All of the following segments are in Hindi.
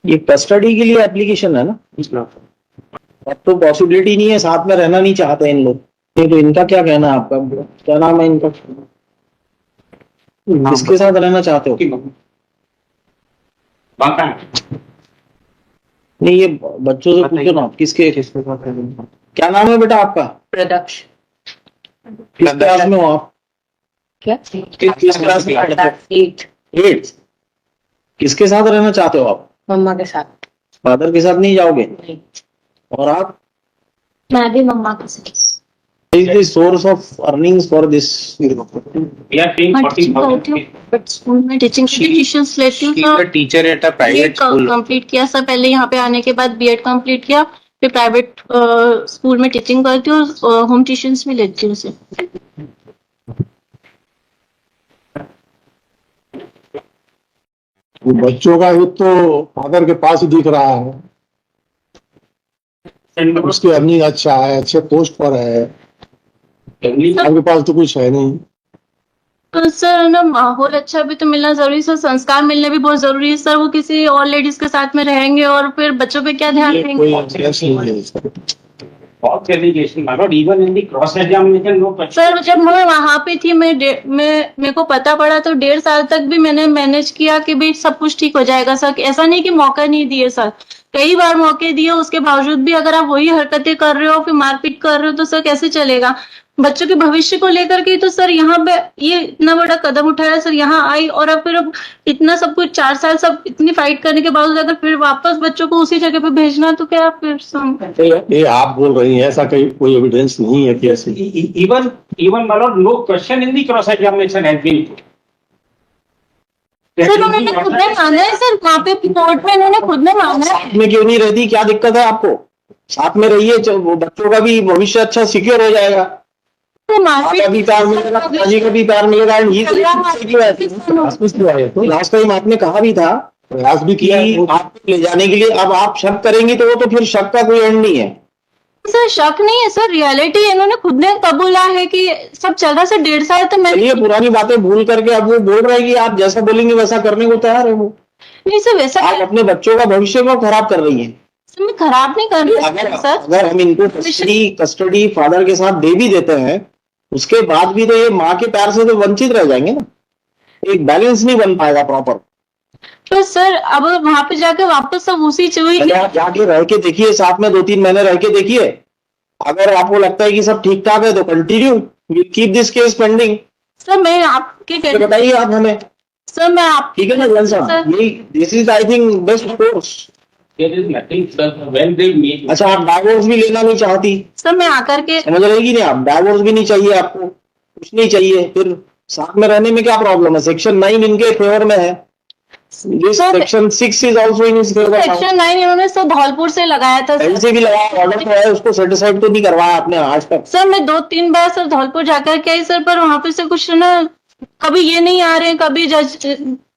ये कस्टडी के लिए एप्लीकेशन है ना? अब तो पॉसिबिलिटी नहीं है, साथ में रहना नहीं चाहते इन लोग। ये तो इनका क्या कहना है? आपका क्या नाम है इनका? किसके साथ रहना चाहते हो? नहीं, ये बच्चों से पूछो ना, किसके साथ रहना? क्या नाम है बेटा आपका? प्रदक्ष। किस क्लास में हो आप? क्या? किस क्लास में? 8। किसके साथ रहना चाहते हो आप? मम्मा के साथ। फादर के साथ नहीं जाओगे? नहीं। और आप? मैं भी मम्मा के साथ। Is the source of earnings for this? We are paying 40,000. But school में टीचिंग की ट्यूशंस लेती हूँ। She is a teacher at a private school. Complete किया सर, पहले यहाँ पे आने के बाद बीएड कंप्लीट किया, फिर प्राइवेट स्कूल में टीचिंग करती हूँ, होम ट्यूशंस में लेती हूँ उसे। बच्चों का हित तो फादर के पास ही दिख रहा है, उसकी अर्निंग अच्छा है, अच्छे पोस्ट पर है, आपके पास तो कुछ है नहीं। तो सर ना, माहौल अच्छा भी तो मिलना जरूरी है सर, संस्कार मिलने भी बहुत जरूरी है सर। वो किसी और लेडीज के साथ में रहेंगे और फिर बच्चों पे क्या ध्यान देंगे? कोई इंटरेस्ट नहीं है इसका। Even in the cross examination, no question. Sir जब मैं वहां पे थी, मेरे को पता पड़ा तो 1.5 साल तक भी मैंने मैनेज किया कि भाई सब कुछ ठीक हो जाएगा सर। ऐसा नहीं कि मौका नहीं दिए सर, कई बार मौके दिए, उसके बावजूद भी अगर आप वही हरकतें कर रहे हो, फिर मारपीट कर रहे हो, तो सर कैसे चलेगा? बच्चों के भविष्य को लेकर के तो सर यहाँ पे ये इतना बड़ा कदम उठाया सर, यहाँ आई और अब फिर अब इतना सब कुछ 4 साल सब इतनी फाइट करने के बावजूद अगर फिर वापस बच्चों को उसी जगह पे भेजना, तो क्या फिर ये आप बोल रही हैं, ऐसा कोई एविडेंस नहीं है कि ऐसे। Even my lord, no question in the cross examination has been put. Sir उन्होंने खुद ने माना है सर, वहाँ पे कोर्ट में इन्होंने खुद ने माना है। साथ में क्यों नहीं रहती? क्या दिक्कत है आपको? साथ में रहिए, वो बच्चों का भी भविष्य अच्छा सिक्योर हो जाएगा। आपका भी प्यार मिलेगा, पिताजी का भी प्यार मिलेगा। लास्ट टाइम आपने कहा भी था, प्रयास भी किया कि आपको ले जाने के लिए, अब आप शक करेंगी तो वो तो फिर शक का कोई एंड नहीं है। सर शक नहीं है सर, रियलिटी इन्होंने खुद ने कबूला है कि सब चल रहा है सर। 1.5 साल तो मैं चलिए, पुरानी बातें भूल करके अब वो बोल रहे हैं कि आप जैसा बोलेंगे वैसा करने को तैयार है वो। नहीं सर, वैसा आप अपने बच्चों का भविष्य को खराब कर रही हैं। सर मैं खराब नहीं कर रही सर। अगर हम इनको कस्टडी फादर के साथ दे भी देते हैं, उसके बाद भी तो ये माँ के प्यार से तो वंचित रह जाएंगे ना। एक बैलेंस नहीं बन पाएगा प्रॉपर। तो सर अब वहां पे जाके वापस सब उसी चीज आप जाके रह के देखिए, साथ में 2-3 महीने रह के देखिए। अगर आपको लगता है कि सब ठीक ठाक है तो continue, keep this case pending. Sir मैं आपके बताइए आप हमें। सर मैं आप ठीक है ना जैन साहब, यही this is I think best course. There is nothing, sir. When they meet. अच्छा, आप डाइवोर्स भी लेना नहीं चाहती? सर मैं आकर के समझ रहेगी नहीं, आप डाइवोर्स भी नहीं चाहिए, आपको कुछ नहीं चाहिए, फिर साथ में रहने में क्या प्रॉब्लम है? सेक्शन 9 इनके फेवर में है, section 6 is also in his favour. Section 9 इन्होंने सर धौलपुर से लगाया था सर। से भी लगाया, ऑर्डर तो है, उसको सेटिस्फाइड तो नहीं करवाया आपने आज तक? सर मैं 2-3 बार सर धौलपुर जाकर के आई सर, पर वहां पे से कुछ ना, कभी ये नहीं आ रहे, कभी जज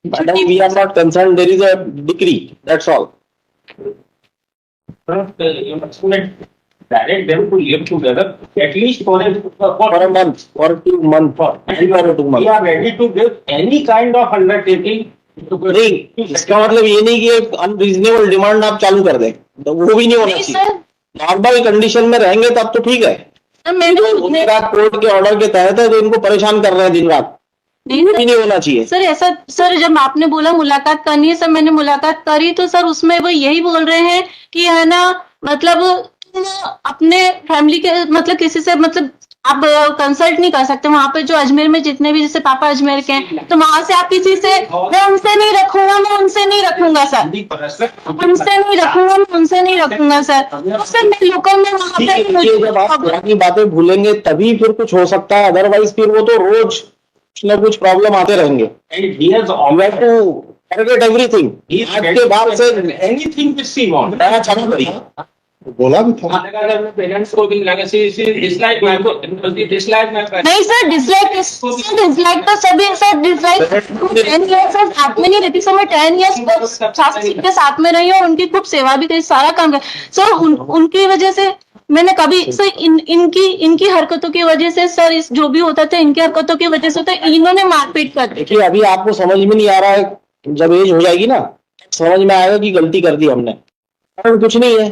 we are not concern, there is a decree, that's all. You must direct them to live together at least for a month or 2 months. We are ready to give any kind of undertaking. नहीं, इसका मतलब ये नहीं कि एक अनरीजनेबल डिमांड आप चालू कर दें, तो वो भी नहीं होना चाहिए। नॉर्मल कंडीशन में रहेंगे तब तो ठीक है। कोर्ट के ऑर्डर के तहत है, तो इनको परेशान कर रहे हैं दिन रात, नहीं होना चाहिए सर। ऐसा सर, जब आपने बोला मुलाकात करनी है सर, मैंने मुलाकात करी तो सर उसमें वो यही बोल रहे हैं कि है ना, मतलब अपने फैमिली के मतलब किसी से मतलब आप कंसल्ट नहीं कर सकते। वहां पे जो अजमेर में जितने भी, जैसे पापा अजमेर के हैं, तो वहां से आप किसी से, मैं उनसे नहीं रखूंगा, मैं उनसे नहीं रखूंगा सर, उनसे नहीं रखूंगा, मैं उनसे नहीं रखूंगा सर। सर मैं लोकल में वहां पे जब आप पुरानी बातें भूलेंगे तभी फिर कुछ हो सकता है, अदरवाइज फिर वो तो रोज कुछ न कुछ प्रॉब्लम आते रहेंगे। And he has always to forget everything. आज के बाद से anything which she wants. नया चालू करिए। बोला भी था। पेरेंट्स को भी लगा डिसलाइक मैं नहीं सर, डिसलाइक तो सभी सर, डिसलाइक 10 इयर्स सर साथ में नहीं रहती सर, मैं 10 इयर्स सास के साथ में रही हूँ और उनकी खूब सेवा भी करी, सारा काम कर सर। उनकी वजह से मैंने कभी सर इनकी हरकतों की वजह से सर, इस जो भी होता था इनकी हरकतों की वजह से होता है, इन्होंने मारपीट कर दी। देखिए, अभी आपको समझ में नहीं आ रहा है, जब एज हो जाएगी ना समझ में आएगा कि गलती कर दी हमने। कारण कुछ नहीं है,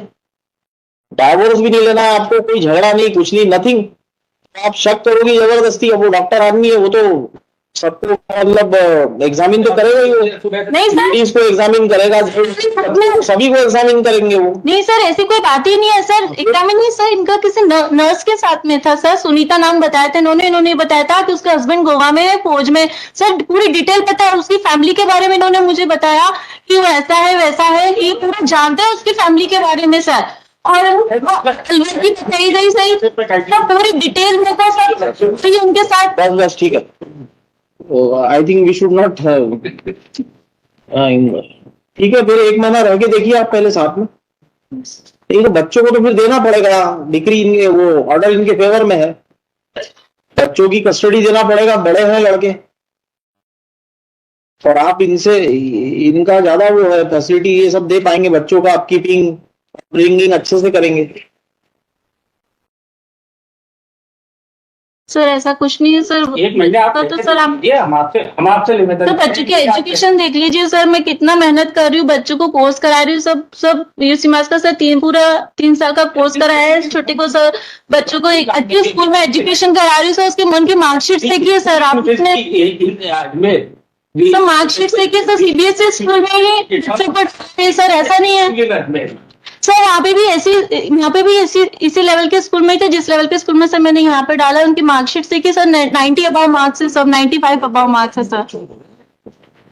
डाइवोर्स भी नहीं लेना है आपको, कोई झगड़ा नहीं, कुछ नहीं, नथिंग। आप शक करोगी जबरदस्ती, अब वो डॉक्टर आदमी है, वो तो सबको मतलब एग्जामिन तो करेगा ही, वो नहीं सर, लेडीज को एग्जामिन करेगा, सभी को एग्जामिन करेंगे वो। नहीं सर, ऐसी कोई बात ही नहीं है सर। एग्जामिन नहीं सर, इनका किसी नर्स के साथ में था सर, सुनीता नाम बताया था इन्होंने बताया था कि उसके हस्बैंड गोवा में है, फौज में। सर पूरी डिटेल पता है, उसकी फैमिली के बारे में इन्होंने मुझे बताया कि वो ऐसा है वैसा है, ये पूरा जानते हैं उसकी फैमिली के बारे में सर। और सही पूरी डिटेल मेरे को सर, तो ये उनके साथ बस ठीक है, I think we should not, ठीक है। फिर 1 महीना रह के देखिए आप पहले साथ में। नहीं तो बच्चों को तो फिर देना पड़ेगा, डिग्री इनके वो ऑर्डर इनके फेवर में है, बच्चों की कस्टडी देना पड़ेगा, बड़े हैं लड़के, और आप इनसे इनका ज्यादा वो है फैसिलिटी, ये सब दे पाएंगे बच्चों का, अपकीपिंग ब्रिंगिंग अच्छे से करेंगे। सर ऐसा कुछ नहीं है सर। एक महीने आप तो सर आप हम आपसे निवेदन तो बच्चों की एजुकेशन देख लीजिए सर, मैं कितना मेहनत कर रही हूँ, बच्चों को कोर्स करा रही हूँ, सब वीर समाज का सर पूरा 3 साल का कोर्स कराया है छोटे को सर। बच्चों को एक अच्छे स्कूल में एजुकेशन करा रही हूँ सर, उसके मन की मार्कशीट देखिए सर, आपने सर मार्कशीट देखिए सर, सीबीएसई स्कूल में ही सर, ऐसा नहीं है सर। यहाँ पे भी इसी लेवल के स्कूल में ही थे जिस लेवल के स्कूल में सर मैंने यहाँ पे डाला। उनकी मार्कशीट देखिए सर, 90 अबाव मार्क्स है सब, 95 अबाव मार्क्स है सर।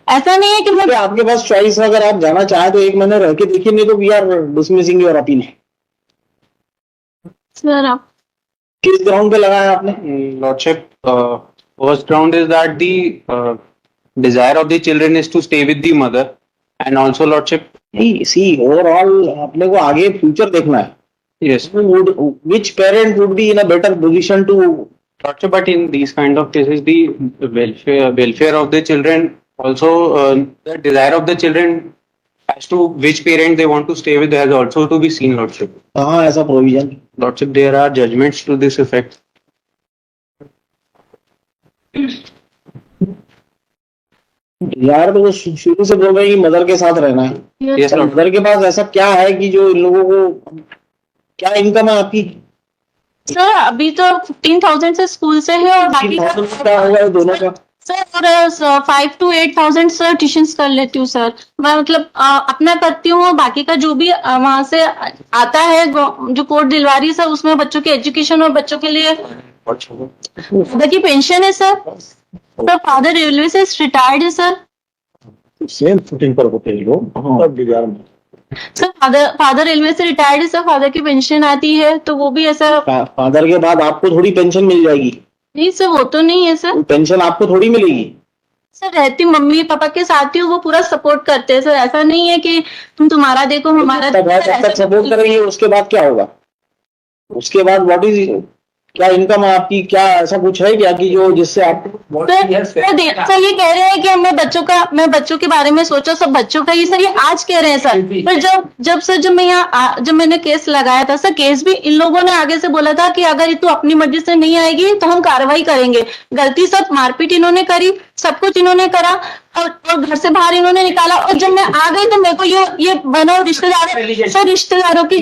ऐसा नहीं है कि मैं आपके पास चॉइस है, अगर आप जाना चाहें तो 1 महीने रह के देखिए, नहीं तो we are dismissing your appeal. Sir आप किस ग्राउंड पे लगाया आपने? Lordship, first ground is that the desire of the children is to stay with the mother, and also Lordship, नहीं, सी ओवरऑल अपने को आगे फ्यूचर देखना है। yes, Which parent would be in a better position to? Lordship, but in these kind of cases, the welfare of the children, also the desire of the children as to which parent they want to stay with has also to be seen, Lordship. हाँ, ऐसा provision Lordship, there are judgments to this effect. यार तो वो शुरू से बोल रहे हैं कि मदर के साथ रहना है। Yes, Lord. मदर के पास ऐसा क्या है कि जो इन लोगों को, क्या इनकम है आपकी? सर अभी तो 15,000 से स्कूल से है, और बाकी 15,000 का होगा दोनों का। सर और 5 to 8,000 सर ट्यूशंस कर लेती हूँ सर मैं, मतलब अपना करती हूँ, और बाकी का जो भी वहां से आता है जो कोर्ट दिलवारी सर, उसमें बच्चों की एजुकेशन और बच्चों के लिए की पेंशन है सर। तो फादर रेलवे से रिटायर्ड है सर। सेम फुटिंग पर होते हैं लोग सब बिगाड़ में। सर फादर रेलवे से रिटायर्ड है सर, फादर की पेंशन आती है, तो वो भी ऐसा। फादर के बाद आपको थोड़ी पेंशन मिल जाएगी? नहीं सर, वो तो नहीं है सर। पेंशन आपको थोड़ी मिलेगी सर। रहती मम्मी पापा के साथ ही, वो पूरा सपोर्ट करते हैं सर, ऐसा नहीं है कि तुम्हारा देखो हमारा तक सपोर्ट करेंगे। उसके बाद क्या होगा? उसके बाद व्हाट इज, क्या इनकम है आपकी, क्या ऐसा कुछ है क्या कि जो जिससे आप सर ये कह रहे हैं कि मैं बच्चों के बारे में सोचा, सब बच्चों का ही सर, ये आज कह रहे हैं सर। पर जब मैंने केस लगाया था सर, केस भी इन लोगों ने आगे से बोला था कि अगर तू अपनी मर्जी से नहीं आएगी तो हम कार्रवाई करेंगे। गलती सब मारपीट इन्होंने करी, सब कुछ इन्होंने करा, और घर से बाहर इन्होंने निकाला। और जब मैं आ गई तो मेरे को ये बना रिश्तेदारों के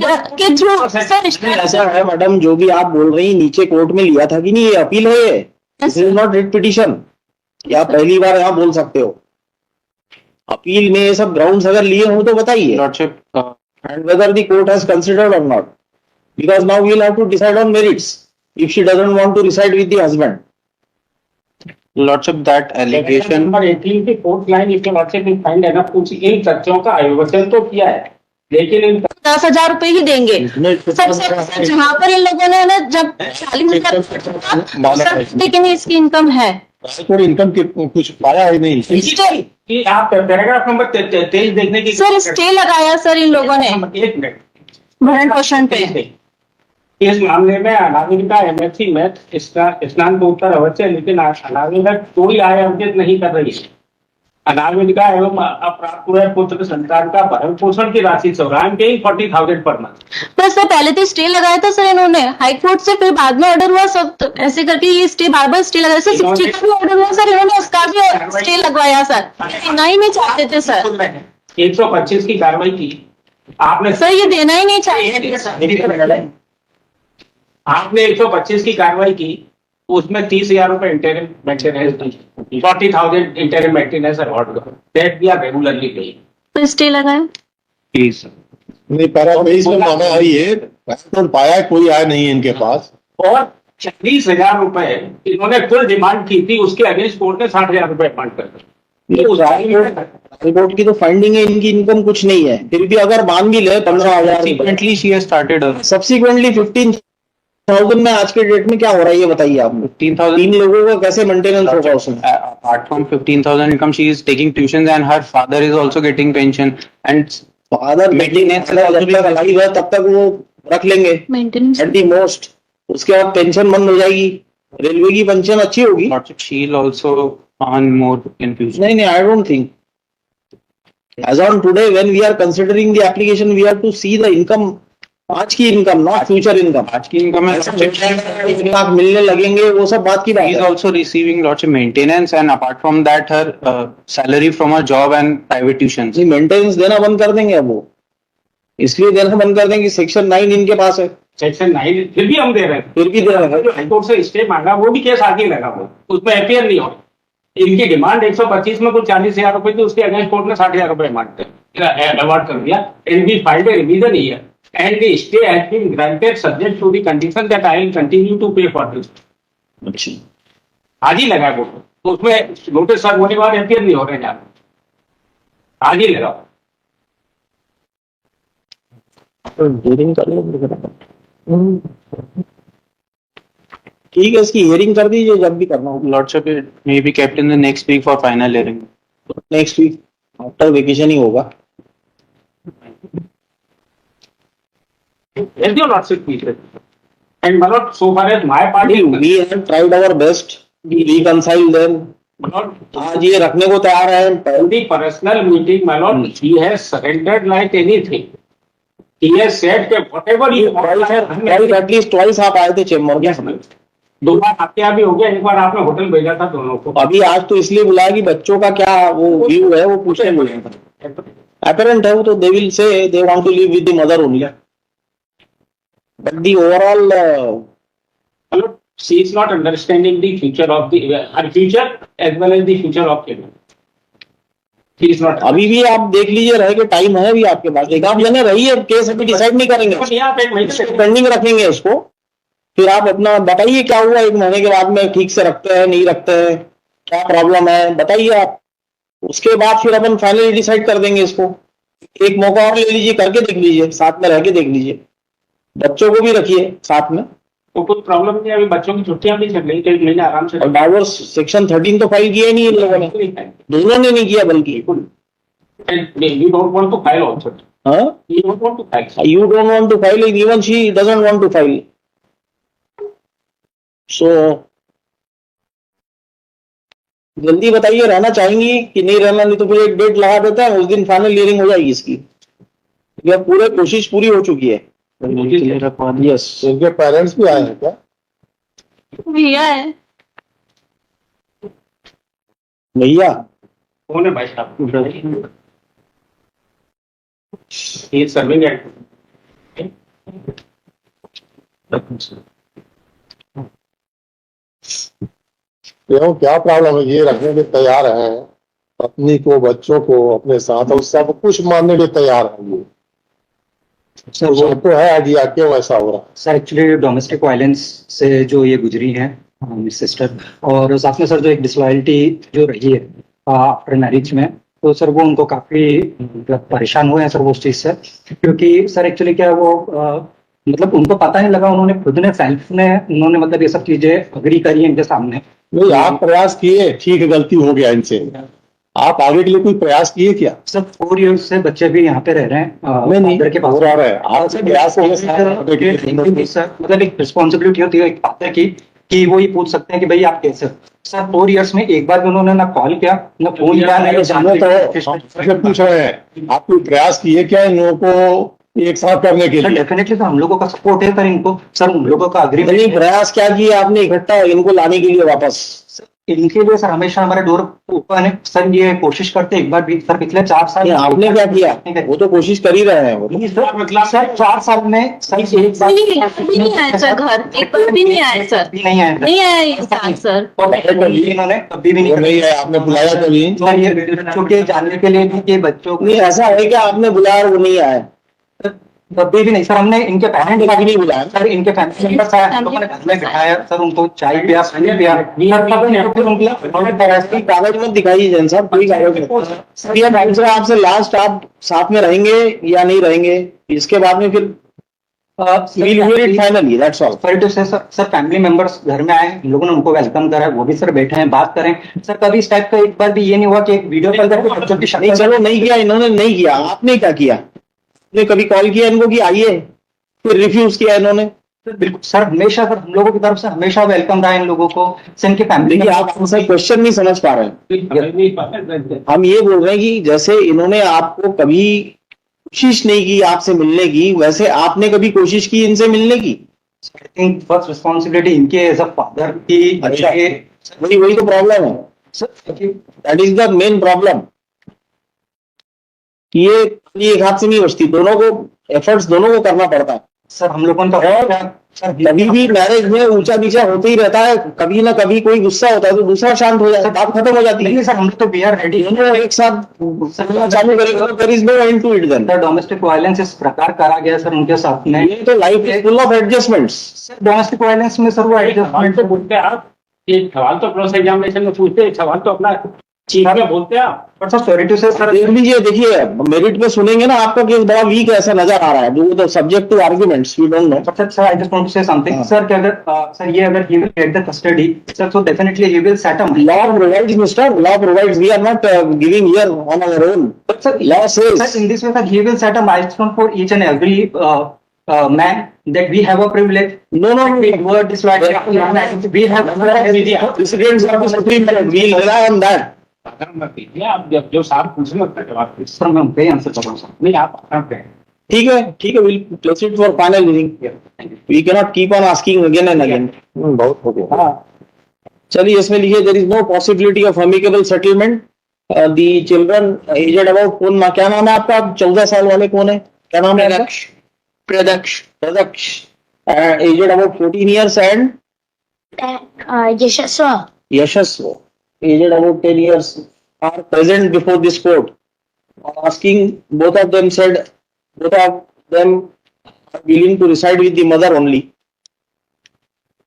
थ्रू सर। ऐसा है मैडम, जो भी आप बोल रही नीचे कोर्ट में लिया था कि नहीं, ये अपील है, ये this is not writ petition. या पहली बार यहाँ बोल सकते हो? अपील में ये सब ग्राउंड्स अगर लिए हो तो बताइए, Lordship, and whether the court has considered or not, because now we'll have to decide on merits if she doesn't want to reside with the husband. Lordship, that allegation. Number 18 की फोर्थ लाइन, इसके लॉर्डशिप ने फाइंड है ना, कुछ इन तथ्यों का अभिवर्तन तो किया है, लेकिन इन 10,000 रुपए ही देंगे। सबसे जहाँ पर इन लोगों ने ना जब 40,000, लेकिन इसकी इनकम है, थोड़ी इनकम की कुछ पाया है नहीं। कि आप पैराग्राफ नंबर 23 देखने की सर स्टे लगाया सर इन लोगों ने 1 मिनट भरण पोषण पे। इस मामले में अनामिका MSc मैथ स्नान को उत्तर अवश्य, लेकिन अनामिका कोई आय अर्जित नहीं कर रही है। अनामिका एवं अप्राप्त हुए पुत्र संतान का भरण पोषण की राशि सौरान के ही 40,000 पर मंथ। तो सर पहले तो स्टे लगाया था सर इन्होंने हाई कोर्ट से, फिर बाद में ऑर्डर हुआ सब, तो ऐसे करके ये स्टे बार स्टे लगाया सर। 60 का भी ऑर्डर हुआ सर, इन्होंने उसका भी स्टे लगवाया सर, नहीं में चाहते थे सर। 125 की कार्रवाई की आपने। सर ये देना ही नहीं चाहिए। आपने 125 की कार्रवाई की, उसमें 30,000 रुपए इंटरिम मेंटेनेंस दी, 40,000 इंटरिम मेंटेनेंस अवार्ड दो, that we are regularly paying. तो स्टे लगाए। Please. नहीं, पैरा 23 में माना है ये, पैसा तो पाया है, कोई आया नहीं है इनके पास। और 40,000 रुपए इन्होंने कुल डिमांड की थी, उसके अगेंस्ट कोर्ट ने 60,000 रुपए डिमांड कर दी। रिपोर्ट की तो फाइंडिंग है, इनकी इनकम कुछ नहीं है, फिर भी अगर मान भी ले 15,000, Subsequently, she has started a subsequently 15,000 में आज के डेट में क्या हो रहा है ये बताइए आप। 15,000. 3 लोगों का कैसे मेंटेनेंस होगा उसमें? Apart from 15,000 income, she is taking tuitions and her father is also getting pension. And father maintenance जब तक लाइव है तब तक वो रख लेंगे मेंटेनेंस। एट दी मोस्ट, उसके बाद पेंशन बंद हो जाएगी। रेलवे की पेंशन अच्छी होगी। she'll also earn more in future. नहीं, I don't think. As on today, when we are considering the application, we have to see the income, आज की इनकम, नॉट फ्यूचर इनकम। आज की income है. 1 लाख मिलने लगेंगे, वो सब बात की बात She is है। also receiving lots of maintenance, and apart from that, her salary from her job and private tuitions. जी, मेंटेनेंस देना बंद कर देंगे अब वो, इसलिए देना बंद कर देंगे, सेक्शन 9 इनके पास है, सेक्शन 9 फिर भी हम दे रहे हैं, फिर भी दे रहे हैं। जो हाईकोर्ट से स्टे मांगा वो भी केस आगे लगा, वो उसमें अपियर नहीं हो। इनकी डिमांड 125 में कुछ 40,000 रुपए थी, उसके अगेंस्ट कोर्ट ने 60,000 रुपए अवार्ड कर दिया। And we filed a revision here and the stay has been granted subject to the condition that I will continue to pay for this. अच्छा, आज ही लगा कोर्ट, तो उसमें नोटिस सर्व होने के बाद अपियर नहीं हो रहे हैं, आज ही लगा। हियरिंग कर लो, ठीक है, इसकी हियरिंग कर दीजिए जब भी करना हो। Lots of it may be kept in the next week for final hearing. Next week after vacation ही होगा। Yes, your lordship, please. And my lord, so far as my party, We have tried our best to reconcile them। my lord, आज ये रखने को तैयार है। in the personal meeting, my lord, he has surrendered like anything. He has said that whatever you want, at least twice आप आए थे चेम्बर yes, में। ma'am. 2 बार आपके यहाँ भी हो गया, एक बार आपने होटल भेजा था दोनों को। अभी आज तो इसलिए बुलाया कि बच्चों का क्या वो व्यू है वो पूछने बुलाया था। Apparent है वो, तो they will say they want to live with the mother only, but the overall My lord, she is not understanding the future of the her future as well as the future of children. She is not. अभी भी आप देख लीजिए, रह के टाइम है अभी आपके पास, एक आध जगह रही है, केस अभी डिसाइड नहीं करेंगे, यहाँ पे एक महीने पेंडिंग रखेंगे इसको, फिर आप अपना बताइए क्या हुआ, 1 महीने के बाद में ठीक से रखते हैं नहीं रखते हैं, क्या प्रॉब्लम है बताइए आप, उसके बाद फिर अपन फाइनली डिसाइड कर देंगे इसको। एक मौका और ले लीजिए, करके देख लीजिए, साथ में रह के देख लीजिए, बच्चों को भी रखिए साथ में। तो कोई प्रॉब्लम नहीं, अभी बच्चों की छुट्टियां भी चल रही, तो 1 महीने आराम से। और डाइवोर्स सेक्शन 13 तो फाइल किया ही नहीं इन लोगों ने, दोनों ने नहीं किया बल्कि। You don't want to file also. हाँ, You don't want to file. you don't want to file, even she doesn't want to file. So जल्दी बताइए, रहना चाहेंगी कि नहीं रहना, नहीं तो फिर एक डेट लगा देता है, उस दिन फाइनल हियरिंग हो जाएगी इसकी। ये पूरे कोशिश पूरी हो चुकी है। यस, इनके पेरेंट्स भी आए हैं क्या? भैया है। भैया कौन है भाई साहब? He is serving at. क्यों, क्या प्रॉब्लम है? ये रखने के तैयार है पत्नी को, बच्चों को अपने साथ, और सब कुछ मानने के तैयार है ये। सर वो तो है आइडिया, क्यों ऐसा हो रहा है? सर एक्चुअली डोमेस्टिक वायलेंस से जो ये गुजरी है सिस्टर, और साथ में सर जो एक डिसलॉयल्टी जो रही है आफ्टर मैरिज में, तो सर वो उनको काफी मतलब परेशान हुए हैं सर वो उस चीज से, क्योंकि सर एक्चुअली क्या वो मतलब उनको पता नहीं लगा, उन्होंने खुद ने सेल्फ ने उन्होंने मतलब ये सब चीजें अग्री करी है इनके सामने। नहीं, आप प्रयास किए, ठीक है, गलती हो गया इनसे, आप आगे के लिए कोई प्रयास किए क्या? सर 4 years से बच्चे भी यहाँ पे रह रहे हैं नहीं, father के पास हो रहा है, आपसे प्रयास किए सर, मतलब एक रिस्पॉन्सिबिलिटी होती है एक फादर की कि वो ये पूछ सकते हैं कि भाई आप कैसे। सर 4 years में एक बार भी उन्होंने ना कॉल किया ना फोन किया ना तो पूछ रहे हैं, आप कोई प्रयास किए क्या इन लोगों को एक साथ करने के लिए? डेफिनेटली तो हम लोगों का सपोर्ट है सर इनको, सर उन लोगों का नहीं, अग्रीमेंट प्रयास क्या किया आपने इकट्ठा इनको लाने के लिए वापस? इनके लिए सर हमेशा हमारे डोर ओपन है सर। ये कोशिश करते एक बार भी सर पिछले 4 साल नहीं, आपने क्या किया? वो तो कोशिश कर ही रहे हैं वो तो। मतलब सर 4 साल में सर एक बार कभी नहीं आया सर घर, एक बार भी नहीं आया सर, भी नहीं आया नहीं आया ये साल सर। और इन्होंने कभी भी वो नहीं नहीं है, आपने बुलाया कभी? सर ये बच्चों के जानने के लिए भी कि बच्चों को नहीं, ऐसा है क्या आपने बुलाया और वो नहीं आए? कभी भी नहीं सर। हमने इनके पेरेंट्स कभी नहीं बुलाया? सर, इनके फैमिली मेंबर्स आए, हम लोगों ने घर में बिठाया सर, उनको चाय पिया, पानी पिया सर, तब इनको फिर उनके कागज मत दिखाइए जैन साहब, कोई कागज नहीं। ये दूसरा आपसे लास्ट आप साथ में रहेंगे या नहीं रहेंगे, इसके बाद में फिर we'll hear it finally, that's all. Sorry to say sir family members घर में आए, हम लोगों ने उनको वेलकम करा, वो भी सर बैठे हैं, बात करें सर। कभी इस टाइप का एक बार भी ये नहीं हुआ कि एक वीडियो कॉल करके बच्चों की नहीं, शक्ल चलो नहीं किया, इन्होंने नहीं किया, आपने क्या किया? आपने कभी कॉल किया इनको कि आइए, फिर रिफ्यूज किया इन्होंने? बिल्कुल सर, हमेशा सर हम लोगों की तरफ से हमेशा वेलकम रहा इन लोगों को सर। इनकी फैमिली देखिए, आप हमसे क्वेश्चन नहीं समझ पा रहे हैं। हम ये बोल रहे हैं कि जैसे इन्होंने आपको कभी कोशिश नहीं की आपसे मिलने की, वैसे आपने कभी कोशिश की इनसे मिलने की? आई थिंक फर्स्ट रिस्पॉन्सिबिलिटी इनके एज अ फादर की। अच्छा, वही तो प्रॉब्लम है, that is the main problem. ये एक हाथ से नहीं बचती, दोनों को एफर्ट्स दोनों को करना पड़ता है। सर हम लोगों का सर कभी भी मैरिज में ऊंचा नीचा होते ही रहता है, कभी ना कभी कोई गुस्सा होता है तो दूसरा शांत हो जाता है, बात खत्म हो जाती है। नहीं सर, हम लोग तो वी आर रेडी। दोनों एक साथ चालू करेंगे तो there is no end to it then। Sir domestic violence इस प्रकार करा गया सर उनके साथ में। ये तो life is full of adjustments. Sir domestic violence में सर वो सवाल तो बोलते हैं आप, एक सवाल तो क्रॉस एग्जामिनेशन में पूछते हैं, एक सवाल तो अपना चीज में बोलते हैं आप। But sir sorry to say sir देख लीजिए, देखिए मेरिट पे सुनेंगे ना, आपका केस बड़ा वीक ऐसा नजर आ रहा है, वो तो subject to arguments, we don't know. Sir I just want to say something sir कि अगर सर ये अगर he will get the custody sir, so definitely he will set a Law provides, mister, law provides, we are not giving here on our own, but sir law says। sir in this way sir he will set a milestone for each and every man that we have a privilege। No, we were disloyal, we have precedents of the Supreme Court, we will rely on that। आप जब जो साहब पूछना उसका जवाब दीजिए। सर मैं उनका ही आंसर कर रहा हूँ सर। नहीं, आप आप कहें। ठीक है, will place it for final hearing, we can not keep on asking again and again. बहुत हो गया। हाँ, चलिए इसमें लिखिए there is no possibility of amicable settlement. The children aged about, कौन क्या नाम है आपका? 14 साल वाले कौन है, क्या नाम है? प्रदक्ष aged about 14 years and Yashaswa aged about 10 years are present before this court. Asking, both of them said both of them are willing to reside with the mother only.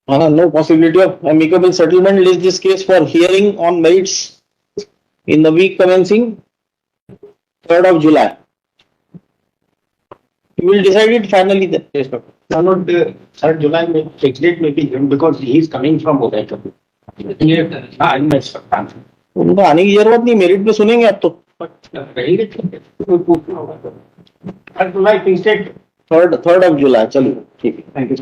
No possibility of amicable settlement. List this case for hearing on merits in the week commencing 3rd of July. You will decide it finally then. Yes, sir. Not 3rd July में fixed date may be given because he is coming from Udaipur। हाँ, मैं सकता हूँ। उनको आने की जरूरत नहीं, मेरिट पे सुनेंगे अब तो। रहेंगे थर्ड जुलाई fix date. 3rd of July, चलिए ठीक है, थैंक यू।